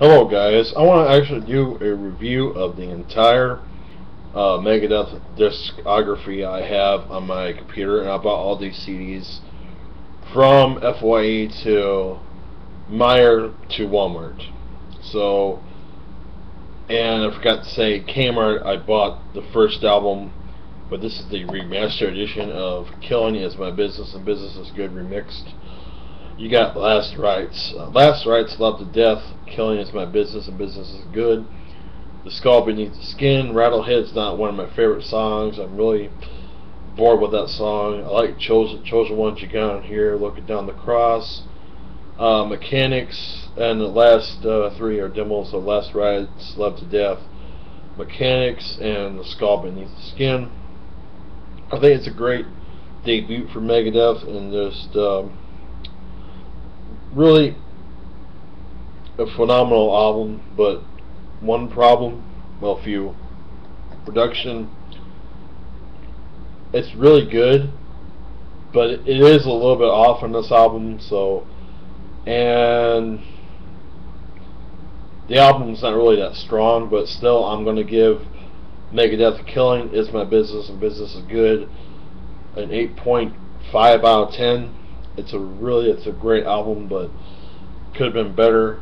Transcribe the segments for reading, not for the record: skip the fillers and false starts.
Hello guys, I want to actually do a review of the entire MegaDeth Discography I have on my computer, and I bought all these CDs from FYE to Meyer to Walmart. So, and I forgot to say, Kmart, I bought the first album, but this is the remastered edition of Killing Is My Business and Business Is Good remixed. You got Last Rites. Last Rites, Love to Death, Killing Is My Business and Business Is Good. The Skull Beneath the Skin, Rattlehead's not one of my favorite songs. I'm really bored with that song. I like Chosen Ones You Got on here, Looking Down the Cross. Mechanics, and the last three are demos of Last Rites, Love to Death, Mechanics, and The Skull Beneath the Skin. I think it's a great debut for Megadeth, and just really a phenomenal album, but one problem, well, few. Production, it's really good, but it is a little bit off on this album, so, and the album's not really that strong, but still I'm going to give MegaDeth Killing Is My Business and Business Is Good an 8.5 out of 10. It's a great album, but could have been better.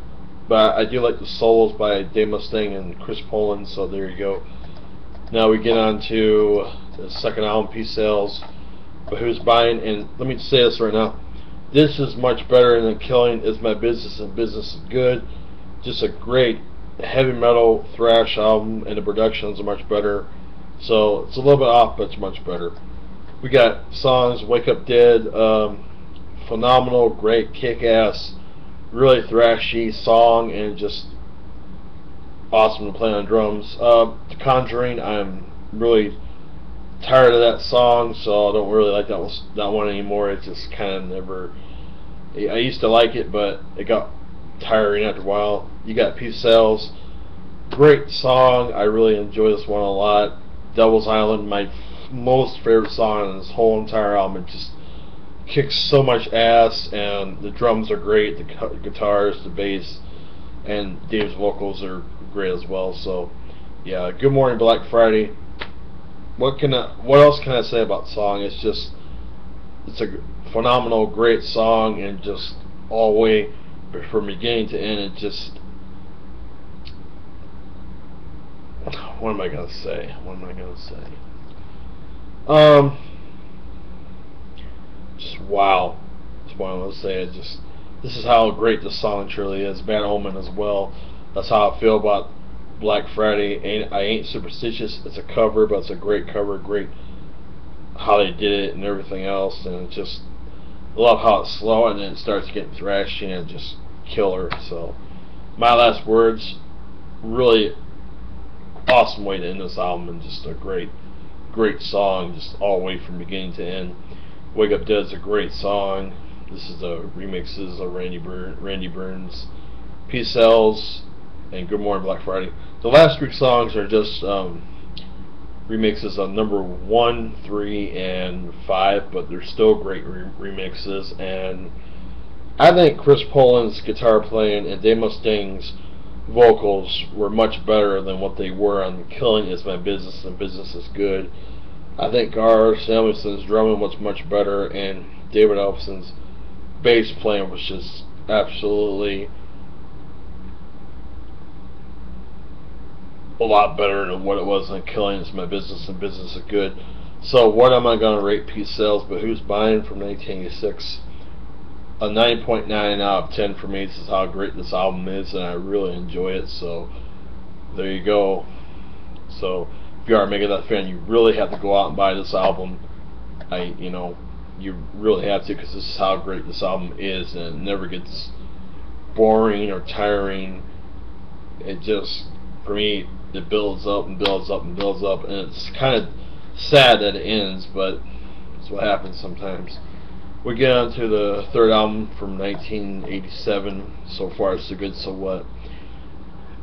But I do like the solos by Dave Mustaine and Chris Poland, so there you go. Now we get on to the second album, Peace Sales, but who's buying? And let me say this right now, this is much better than Killing Is My Business and Business Is Good. Just a great heavy metal thrash album, and the productions are much better. So it's a little bit off, but it's much better. We got songs, Wake Up Dead, phenomenal, great, kick-ass, really thrashy song, and just awesome to play on drums. The Conjuring, I'm really tired of that song, so I don't really like that one anymore. It just kind of never. I used to like it, but it got tiring after a while. You got Peace Sales, great song. I really enjoy this one a lot. Devil's Island, my most favorite song on this whole entire album. It just kicks so much ass, and the drums are great, the guitars, the bass, and Dave's vocals are great as well. So yeah, Good Morning Black Friday. What else can I say about the song? It's a phenomenal, great song, and just all the way from beginning to end, it just, what am I gonna say? Just wow. That's what I want to say. This is how great this song truly is. Bad Omen as well. That's how I feel about Black Friday. I ain't superstitious. It's a cover, but it's a great cover. Great how they did it and everything else. And it's just, I love how it's slow and then it starts getting thrashy and just killer. So, My Last Words, really awesome way to end this album, and just a great song, just all the way from beginning to end. Wake Up Dead's a great song. This is the remixes of Randy Burns, Peace Sells, and Good Morning Black Friday. The last three songs are just remixes of number 1, 3, and 5, but they're still great remixes. And I think Chris Poland's guitar playing and Dave Mustaine's vocals were much better than what they were on Killing Is My Business and Business Is Good. I think Gar Samuelson's drumming was much better, and David Ellefson's bass playing was just absolutely a lot better than what it was on Killing Is My Business and Business Is Good. So what am I going to rate Peace Sales, but Who's Buying from 1986? A 9.9 out of 10 for me. This is how great this album is, and I really enjoy it. So there you go. So if you are a Megadeth fan, you really have to go out and buy this album. You really have to, because this is how great this album is, and it never gets boring or tiring. It just, for me, it builds up and builds up and builds up, and it's kind of sad that it ends, but that's what happens sometimes. We get on to the third album from 1987. So Far So Good, So What.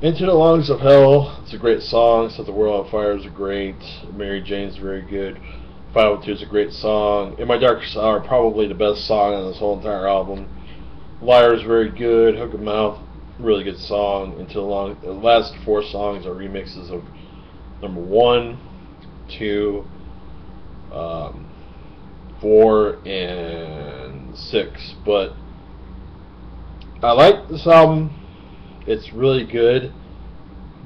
Into the Lungs of Hell, it's a great song. Set the World on Fire is great. Mary Jane's very good. 502 is a great song. In My Darkest Hour, probably the best song on this whole entire album. Liar's very good. Hook 'em Mouth really good song until the last 4 songs are remixes of number 1, 2, 4, and 6. But I like this album. It's really good,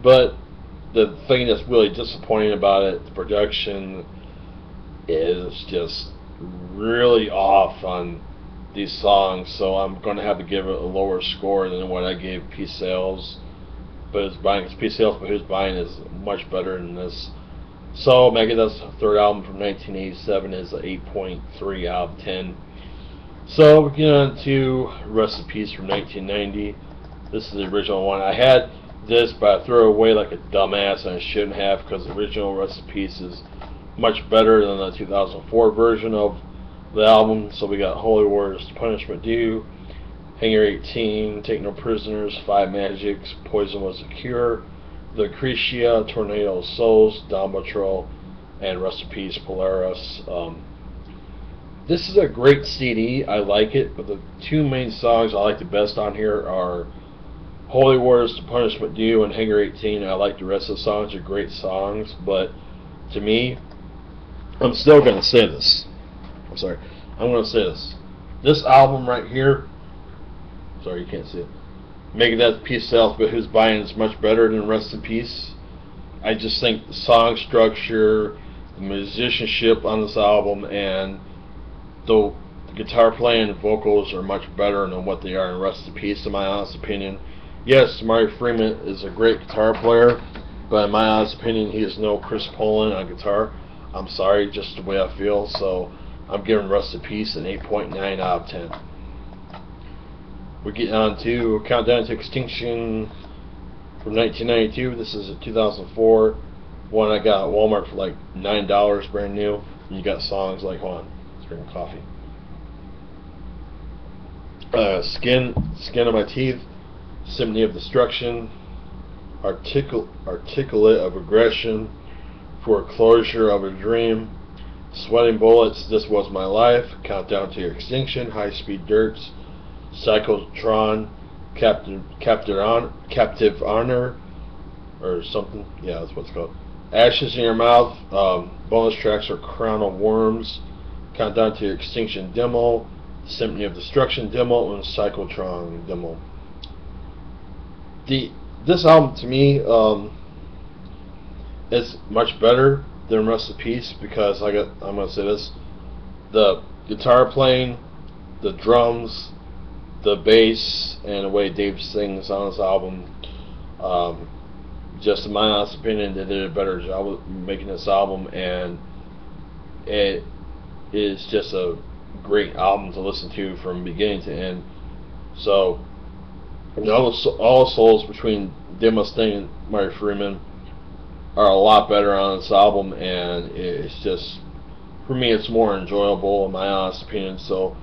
but the thing that's really disappointing about it, the production is just really off on these songs, so I'm going to have to give it a lower score than what I gave Peace Sales. But Peace Sales, but Who's Buying is much better than this. So MegaDeth's third album from 1987 is an 8.3 out of 10. So we get on to Rest in Peace from 1990. This is the original one. I had this, but I threw it away like a dumbass, and I shouldn't have, because the original Rest in Peace is much better than the 2004 version of the album. So we got Holy Wars, Punishment Due, Hangar 18, Take No Prisoners, Five Magics, Poison Was a Cure, Lucretia, Tornado of Souls, Down Patrol, and Rest in Peace, Polaris. This is a great CD. I like it, but the 2 main songs I like the best on here are Holy Wars, Punishment Due, and Hangar 18. I like the rest of the songs. They're great songs, but to me, I'm still going to say this. I'm sorry. I'm going to say this. This album right here, sorry, you can't see it. MegaDeth Peace Sales, but Who's Buying is much better than Rest in Peace. I just think the song structure, the musicianship on this album, and the guitar playing and vocals are much better than what they are in Rest in Peace, in my honest opinion. Yes, Marty Freeman is a great guitar player, but in my honest opinion, he is no Chris Poland on guitar. I'm sorry, just the way I feel. So I'm giving Rest in Peace an 8.9 out of 10. We get on to Countdown to Extinction from 1992. This is a 2004 one I got at Walmart for like $9 brand new. You got songs like, hold on, let's drink coffee. Skin of My Teeth, Symphony of Destruction, Articulate of Aggression, Foreclosure of a Dream, Sweating Bullets, This Was My Life, Countdown to Extinction, High Speed Dirts, Cyclotron, Captive Honor, or something. Yeah, that's what it's called. Ashes in Your Mouth. Bonus tracks are Crown of Worms, Countdown to Extinction demo, Symphony of Destruction demo, and Cyclotron demo. This album to me is much better than Rest in Peace, because I'm gonna say this: the guitar playing, the drums, the bass, and the way Dave sings on this album, just in my honest opinion, they did a better job of making this album, and it is just a great album to listen to from beginning to end. So all the souls between Dave Mustaine and Marty Freeman are a lot better on this album, and it's just, for me, it's more enjoyable in my honest opinion. So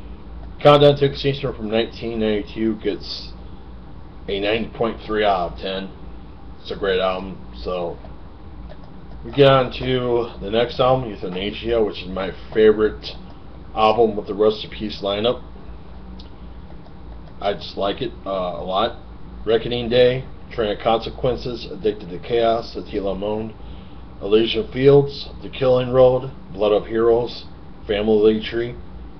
Countdown to Extinction from 1992 gets a 90.3 out of 10. It's a great album. So we get on to the next album, Youthanasia, which is my favorite album with the Rest in Peace lineup. I just like it a lot. Reckoning Day, Train of Consequences, Addicted to Chaos, Attila Monde, Elysian Fields, The Killing Road, Blood of Heroes, Family Tree,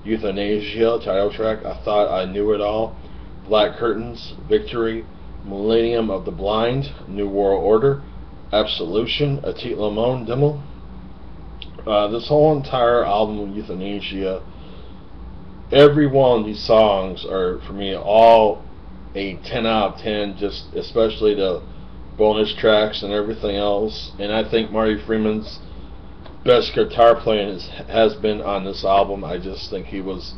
Youthanasia, title track, I Thought I Knew It All, Black Curtains, Victory, Millennium of the Blind, New World Order, Absolution, Attila Monde demo. This whole entire album, Youthanasia, every one of these songs are, for me, all a 10 out of 10, just especially the bonus tracks and everything else. And I think Marty Freeman's best guitar playing has been on this album. I just think he was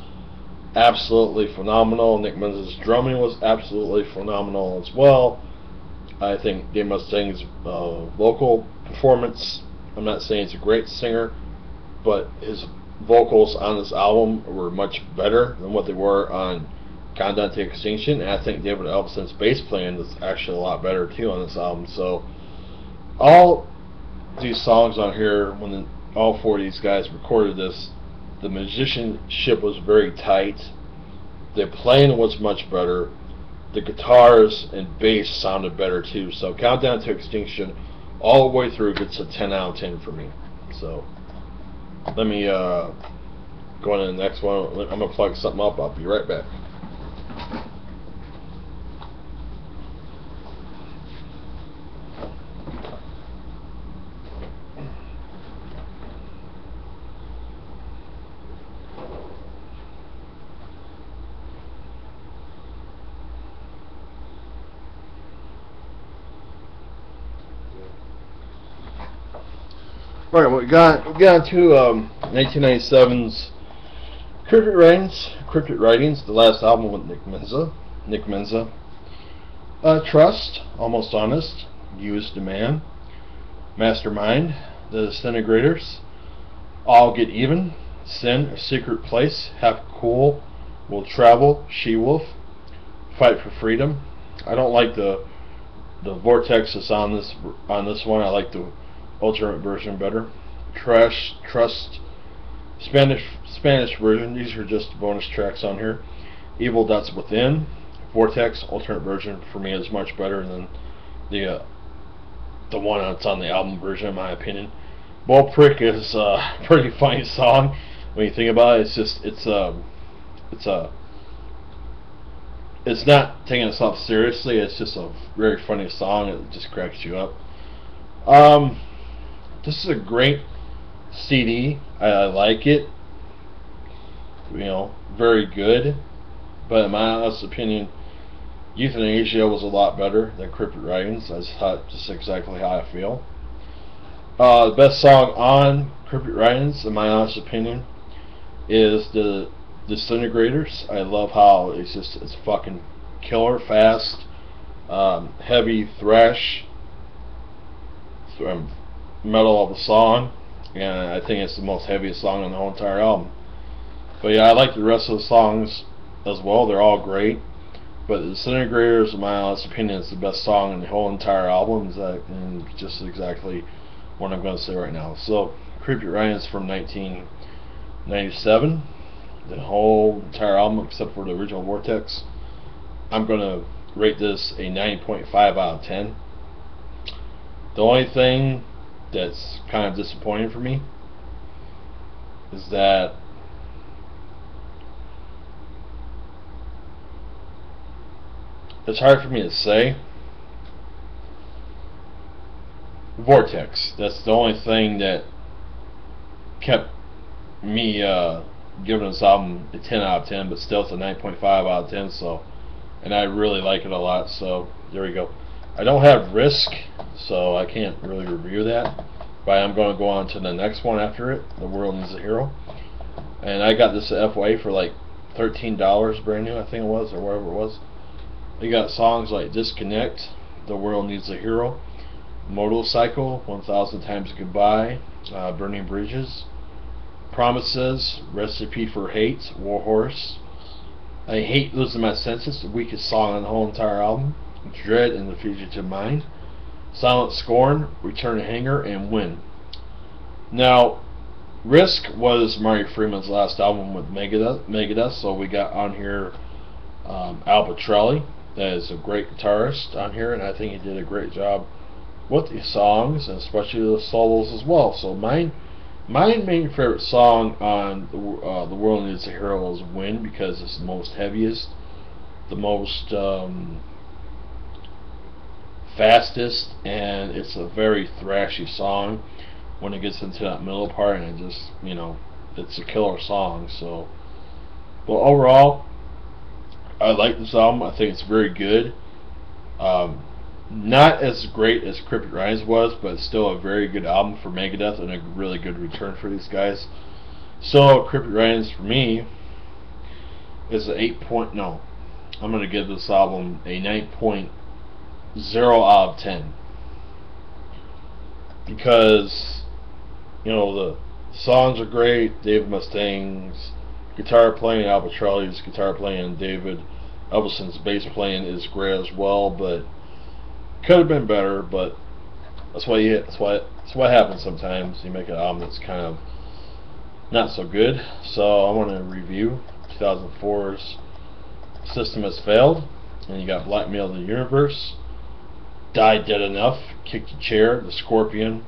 absolutely phenomenal. Nick Menz's drumming was absolutely phenomenal as well. I think Dave Mustaine's vocal performance, I'm not saying he's a great singer, but his vocals on this album were much better than what they were on Countdown to Extinction, and I think David Ellefson's bass playing is actually a lot better too on this album. So all these songs on here, when all 4 of these guys recorded this, the musicianship was very tight, the playing was much better, the guitars and bass sounded better too. So Countdown to Extinction all the way through gets a 10 out of 10 for me. So let me go on to the next one. I'm going to plug something up. I'll be right back. Alright, we got to 1997's Cryptic Writings, the last album with Nick Menza. Trust, Almost Honest, Used a Man, Mastermind, The Disintegrators, All Get Even, Sin, A Secret Place, Half Cool, Will Travel, She Wolf, Fight for Freedom. I don't like the Vortex that's on this one. I like the alternate version better. Trust, Spanish version. These are just bonus tracks on here. Evil That's Within, Vortex alternate version for me is much better than the one that's on the album version, in my opinion. Ball Prick is a pretty funny song when you think about it. It's not taking itself seriously. It's just a very funny song. It just cracks you up. This is a great CD. I like it. You know, very good. But in my honest opinion, Youthanasia was a lot better than Cryptic Writings. That's just exactly how I feel. The best song on Cryptic Writings, in my honest opinion, is the Disintegrators. I love how it's fucking killer fast, heavy thrash metal of the song, and I think it's the most heaviest song on the whole entire album. But yeah, I like the rest of the songs as well. They're all great, but the Disintegrators, in my honest opinion, is the best song in the whole entire album. And just exactly what I'm going to say right now. So Cryptic Writings from 1997, the whole entire album except for the original Vortex. I'm going to rate this a 9.5 out of 10. The only thing that's kind of disappointing for me is that it's hard for me to say. Vortex, that's the only thing that kept me giving this album a 10 out of 10, but still it's a 9.5 out of 10. So, and I really like it a lot. So there we go. I don't have Risk, so I can't really review that, but I'm going to go on to the next one after it, The World Needs a Hero. And I got this at FYA for like $13 brand new, I think it was, or whatever it was. They got songs like Disconnect, The World Needs a Hero, Motorcycle, 1000 Times Goodbye, Burning Bridges, Promises, Recipe for Hate, Warhorse, I Hate Losing My Senses, the weakest song on the whole entire album, Dread and the Fugitive Mind, Silent Scorn, Return to Hanger, and Win. Now, Risk was Marty Freeman's last album with Megadeth, so we got on here Al Pitrelli, that is a great guitarist on here, and I think he did a great job with the songs, and especially the solos as well. So my main favorite song on The World Needs a Hero is Win, because it's the most heaviest, the most fastest, and it's a very thrashy song when it gets into that middle part, and it just, you know, it's a killer song. So, well, overall, I like this album. I think it's very good. Not as great as Cryptic Writings was, but still a very good album for Megadeth, and a really good return for these guys. So Cryptic Writings for me is an 8 point. No, I'm going to give this album a 9.0 out of 10, because, you know, the songs are great. Dave Mustaine's guitar playing, Al Pitrelli's guitar playing, and David Ellefson's bass playing is great as well, but could have been better. But that's what happens sometimes. You make an album that's kind of not so good. So I want to review 2004's System Has Failed, And you got Blackmail the Universe, Die Dead Enough, Kick the Chair, The Scorpion,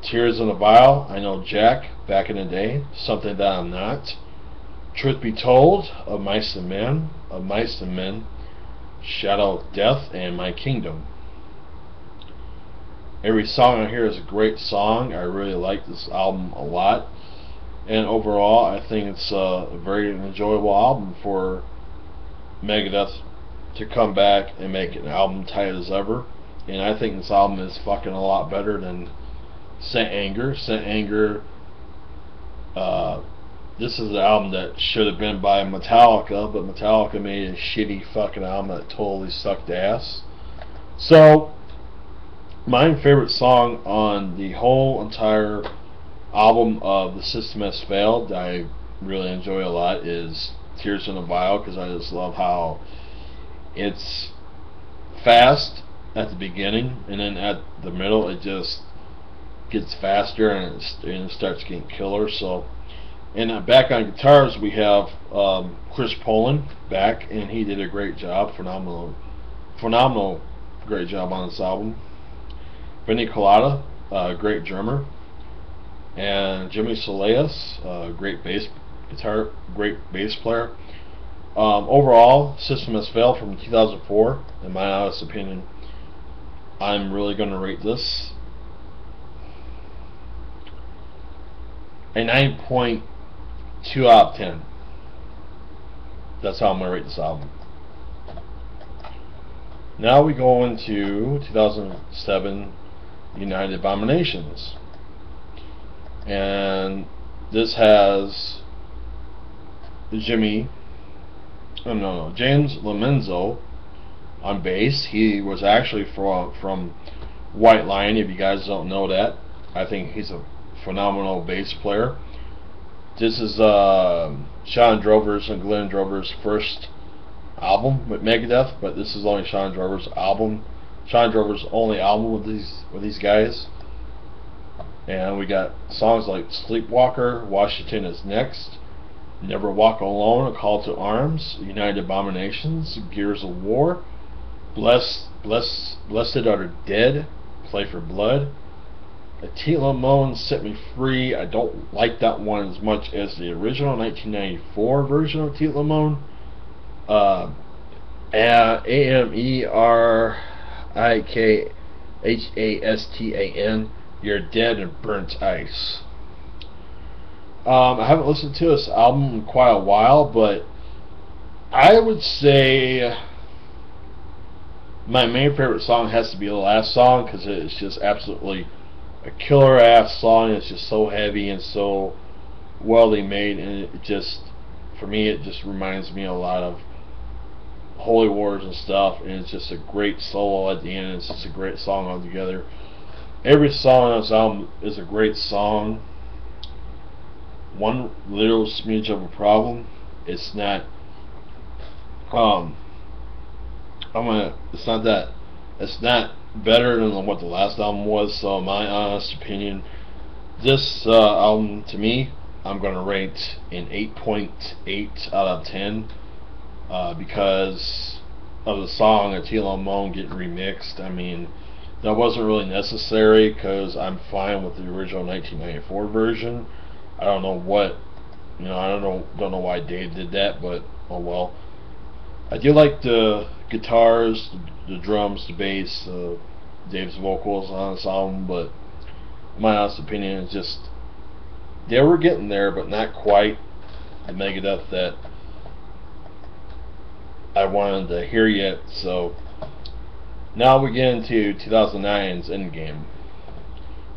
Tears in a Vial, I Know Jack, Back in the Day, Something That I'm Not, Truth Be Told, Of Mice and Men, Shadow of Death, and My Kingdom. Every song on here is a great song. I really like this album a lot, and overall I think it's a very enjoyable album for Megadeth to come back and make an album tight as ever. And I think this album is fucking a lot better than Saint Anger. Saint Anger, this is an album that should have been by Metallica, but Metallica made a shitty fucking album that totally sucked ass. So my favorite song on the whole entire album of The System Has Failed that I really enjoy a lot is Tears in a Vial, because I just love how it's fast at the beginning, and then at the middle it just gets faster and it starts getting killer. So, and back on guitars we have Chris Poland back, and he did a great job, phenomenal great job on this album. Vinny Colaiuta, great drummer, and Jimmy Solis, great bass player. Overall, System Has Failed from 2004, in my honest opinion, I'm really going to rate this a 9.2 out of 10. That's how I'm going to rate this album. Now we go into 2007 United Abominations, and this has James Lomenzo on bass. He was actually from White Lion, if you guys don't know that. I think he's a phenomenal bass player. This is Sean Drover's and Glenn Drover's first album with Megadeth, but this is only Sean Drover's only album with these guys. And we got songs like Sleepwalker, Washington Is Next, Never Walk Alone, A Call to Arms, United Abominations, Gears of War, Blessed Are the Dead, Play for Blood, Attila Moan, Set Me Free. I don't like that one as much as the original 1994 version of Attila Moan. AMERIKHASTAN, You're Dead, and Burnt Ice. I haven't listened to this album in quite a while, but I would say my main favorite song has to be the last song, because it's just absolutely a killer ass song. It's just so heavy and so well made, and it just, for me, it just reminds me a lot of Holy Wars and stuff, and it's just a great solo at the end. It's just a great song altogether. Every song on this album is a great song. One little smidge of a problem, it's not it's not better than what the last album was. So in my honest opinion, this album, to me, I'm going to rate an 8.8 out of 10 because of the song Attila Moan getting remixed. I mean, that wasn't really necessary, because I'm fine with the original 1994 version. I don't know what, I don't know why Dave did that, but oh well. I do like the guitars, the drums, the bass, Dave's vocals on this album, but in my honest opinion, it's just, they were getting there, but not quite the Megadeth that I wanted to hear yet. So now we get into 2009's Endgame,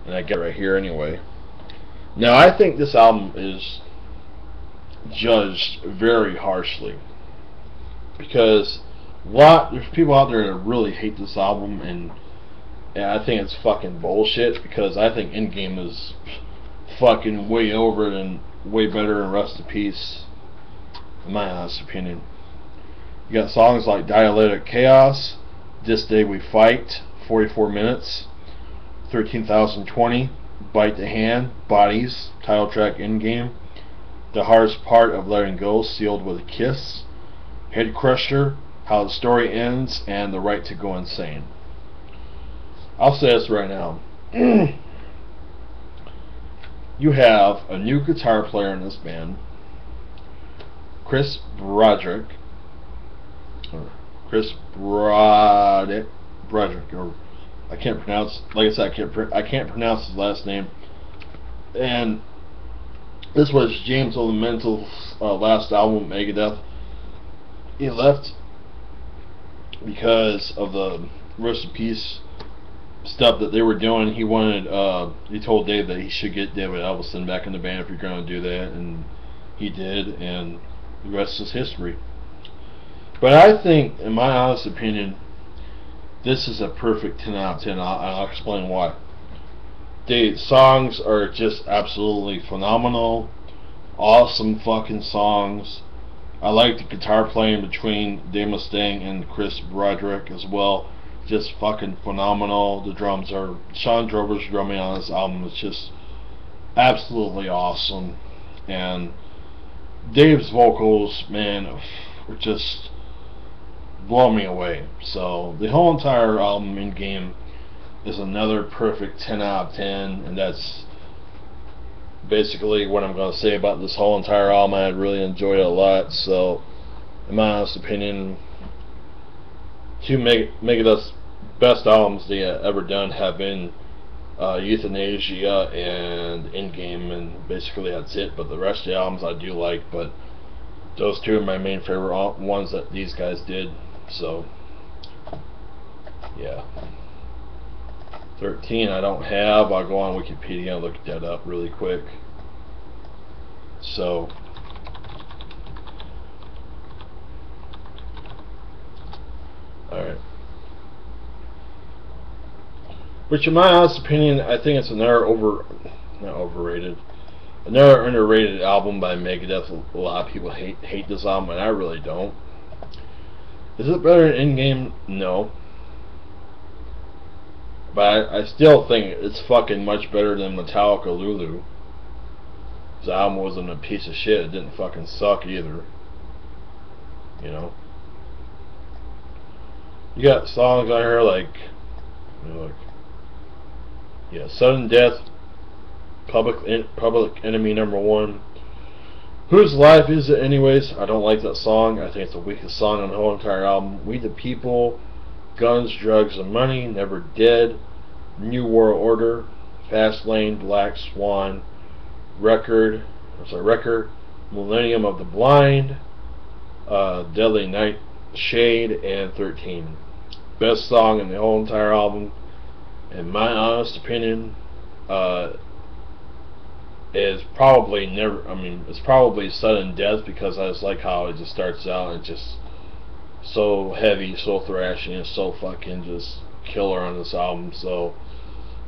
and I get right here anyway. Now, I think this album is judged very harshly, because there's people out there that really hate this album, and I think it's fucking bullshit, because I think Endgame is fucking way over and way better than Rest in Peace, in my honest opinion. You got songs like Dialectic Chaos, This Day We Fight, 44 minutes, 13,020, Bite the Hand, Bodies, title track, Endgame, The Hardest Part of Letting Go, Sealed with a Kiss, Head Crusher, how the story ends, and the right to go insane. I'll say this right now. You have a new guitar player in this band, Chris Broderick, or I can't pronounce. Like I said, I can't pronounce his last name. And this was James Elemental's last album, Megadeth. He left because of the Rest in Peace stuff that they were doing. He wanted, he told Dave that he should get David Ellefson back in the band if you're going to do that, and he did, and the rest is history. But I think, in my honest opinion, this is a perfect 10 out of 10. I'll explain why. The songs are just absolutely phenomenal. Awesome fucking songs. I like the guitar playing between Dave Mustaine and Chris Broderick as well. Just fucking phenomenal. The drums are, Sean Drover's drumming on this album is just absolutely awesome. And Dave's vocals, man, were just blow me away. So the whole entire album, In Game, is another perfect 10 out of 10, and that's basically what I'm going to say about this whole entire album. I really enjoyed it a lot. So in my honest opinion, two Megadeth's best albums they ever done have been Youthanasia and In Game, and basically that's it. But the rest of the albums I do like, but those two are my main favorite ones that these guys did. So yeah. 13 I don't have. I'll go on Wikipedia and look that up really quick. So alright. Which in my honest opinion, I think it's another another underrated album by Megadeth. A lot of people hate this album, and I really don't. Is it better than In Game? No. But I still think it's fucking much better than Metallica Lulu. The album wasn't a piece of shit. It didn't fucking suck either. You know? You got songs on here like, yeah, Sudden Death, Public Enemy #1. Whose Life Is It Anyways? I don't like that song. I think it's the weakest song on the whole entire album. We the People, Guns, Drugs, and Money, Never Dead, New World Order, Fast Lane, Black Swan, Wrecker, Millennium of the Blind, Deadly Night Shade, and 13. Best song in the whole entire album, in my honest opinion, is probably it's probably Sudden Death, because I just like how it just starts out and just so heavy, so thrashy, and so fucking just killer on this album. So,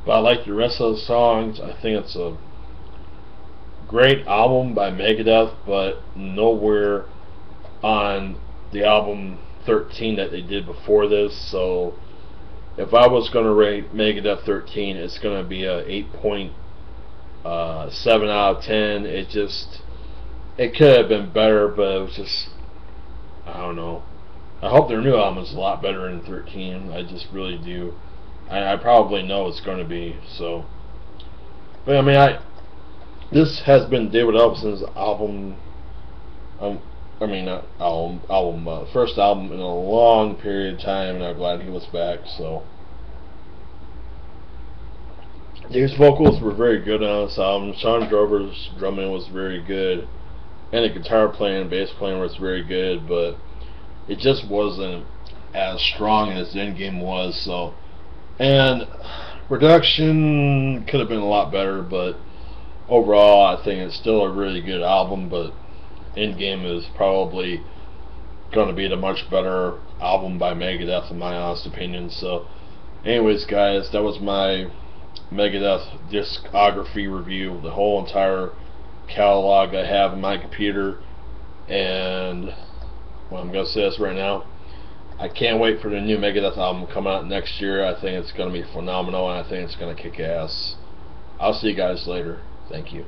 but I like the rest of the songs. I think it's a great album by Megadeth, but nowhere on the album 13 that they did before this. So if I was going to rate Megadeth 13, it's going to be a 8.7 out of 10. It could have been better, but it was just, I don't know. I hope their new album is a lot better than 13. I just really do. I probably know it's going to be. So, but I mean, this has been David Ellefson's album. First album in a long period of time, and I'm glad he was back. So, Dave's vocals were very good on this album. Sean Drover's drumming was very good, and the guitar playing and bass playing was very good, but it just wasn't as strong as In Game was. So, and production could have been a lot better, but overall I think it's still a really good album. But In Game is probably going to be the much better album by Megadeth, in my honest opinion. So anyways guys, that was my Megadeth discography review, the whole entire catalog I have in my computer. And well, I'm going to say this right now, I can't wait for the new Megadeth album coming out next year. I think it's going to be phenomenal, and I think it's going to kick ass. I'll see you guys later. Thank you.